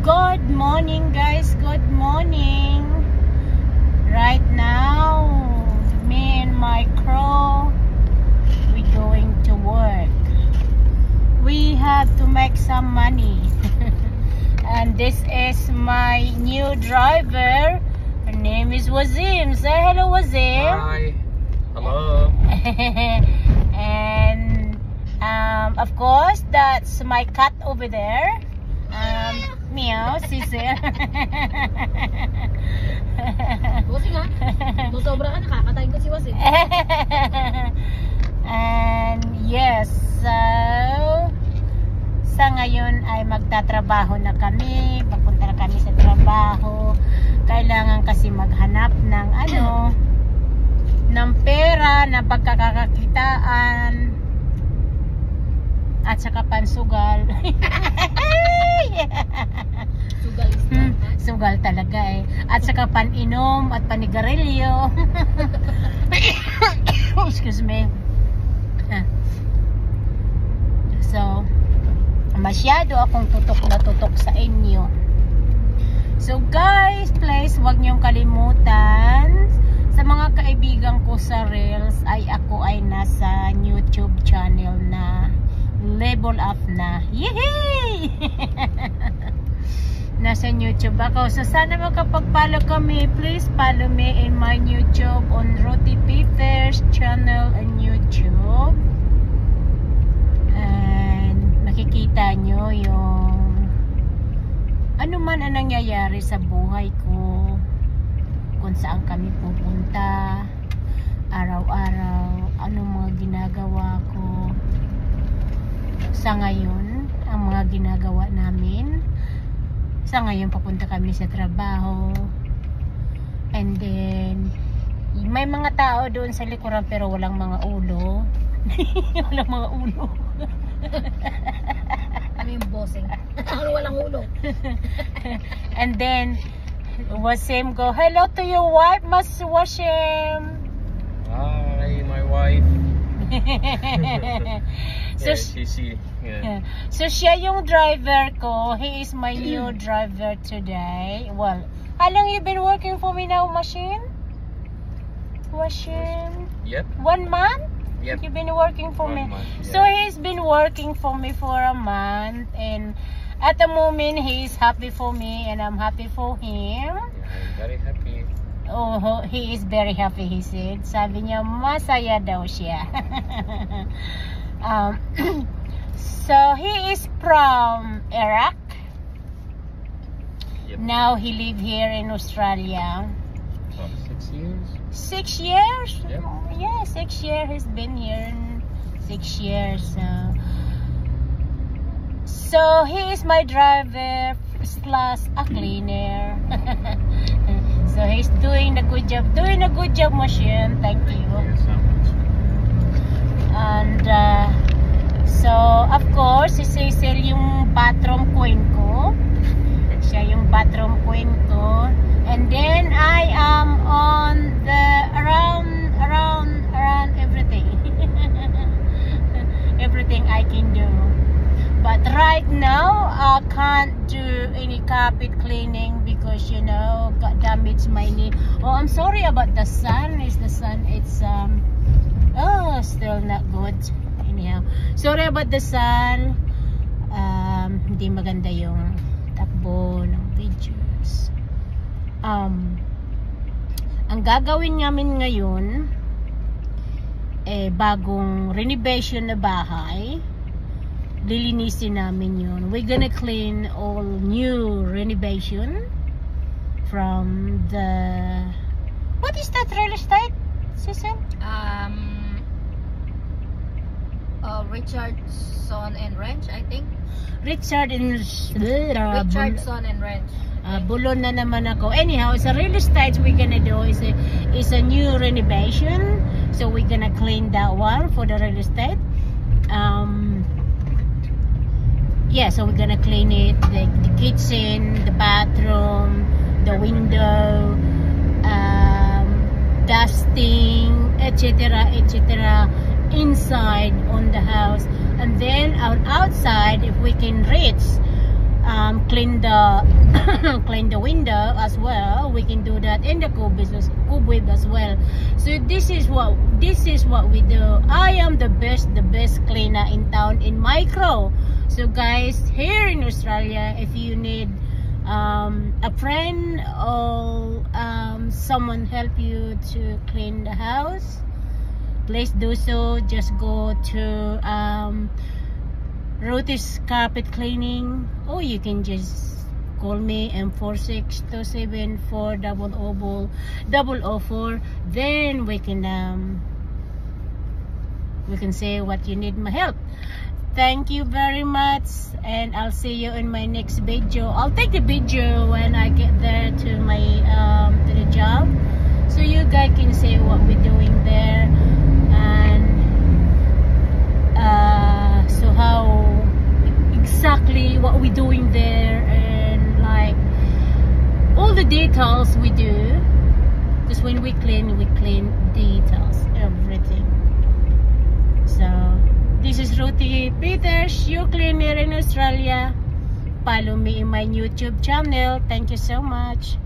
Good morning, guys. Good morning. Right now, me and my crew, we're going to work. We have to make some money. And this is my new driver. Her name is Wazim. Say hello, Wazim. Hi. Hello. And of course, that's my cat over there. Meow, Cecil. Busi nga. Sobra ka, nakakatayin ko si Wasin. And yes, so sa ngayon ay magtatrabaho na kami. Papunta na kami sa trabaho. Kailangan kasi maghanap ng ng pera, ng pagkakakitaan at saka pansugal. Sugal is Sugal talaga eh. At saka paninom at panigarilyo. Excuse me. So, masyado akong tutok na tutok sa inyo. So guys, please wag niyong kalimutan, sa mga kaibigan ko sa Reels ay ako ay nasa YouTube channel na Level Up na. Yehey! Nasa YouTube ako. So sana makapag-follow kami. Please follow me in my YouTube on Roti Peters channel on YouTube. And makikita nyo yung ano man ang nangyayari sa buhay ko, kung saan kami pupunta araw-araw, anong mga ginagawa ko sa ngayon, ang mga ginagawa namin sa ngayon. Papunta kami sa trabaho, and then may mga tao doon sa likuran pero walang mga ulo. Walang mga ulo. kami yung bossing. Walang ulo. And then Wasim go, hello to your wife, Mas Wasim. Hi, my wife. So, Yeah. So siya yung driver ko. He is my new driver today. Well, how long you been working for me now, Machine? Wasim? Yep. 1 month? Yep. You've been working for 1 me. month, yeah. So he's been working for me for a month, and at the moment he's happy for me and I'm happy for him. Yeah, I'm very happy. Oh, he is very happy, he said. Sabi niya, masaya daw siya. So he is from Iraq. Yep. Now he live here in Australia. 6 years. 6 years? Yep. Yeah, 6 years. He's been here in 6 years. So he is my driver plus a cleaner. So he's doing a good job. Doing a good job, Machine. Thank you. So much. And so of course, si Cecil yung bathroom queen ko. Siya yung bathroom queen ko. And then I am on the around everything. Everything I can do. But right now I can't do any carpet cleaning because got damaged my knee. Oh, I'm sorry about the sun. It's still not good. Anyhow, sorry about the sun. Hindi maganda yung takbo ng videos. Ang gagawin namin ngayon bagong renovation na bahay. Lilinisin namin yun. We're gonna clean all new renovation from the... What is that real estate, Cecil? Richardson and Ranch, I think. Richardson and Ranch. Bulon na naman ako. Anyhow, it's a real estate we're gonna do. It's a new renovation. So we're gonna clean that one for the real estate. Yeah, so we're gonna clean it, the kitchen, the bathroom, the window, dusting, etc., etc., inside on the house, and then outside, if we can reach, clean the clean the window as well. We can do that in the cobweb as well. So this is what we do. I am the best cleaner in town in Micro. So guys, here in Australia, if you need a friend or someone help you to clean the house, please do so. Just go to Ruth's Carpet Cleaning, or you can just call me M46274004. Then we can say what you need my help. Thank you very much, and I'll see you in my next video. I'll take the video when I get there to my to the job, so you guys can see what we're doing there, and so how exactly what we're doing there, and like all the details we do, because when we clean details, everything. So this is Ruthie Peters, your cleaner in Australia. Follow me in my YouTube channel. Thank you so much.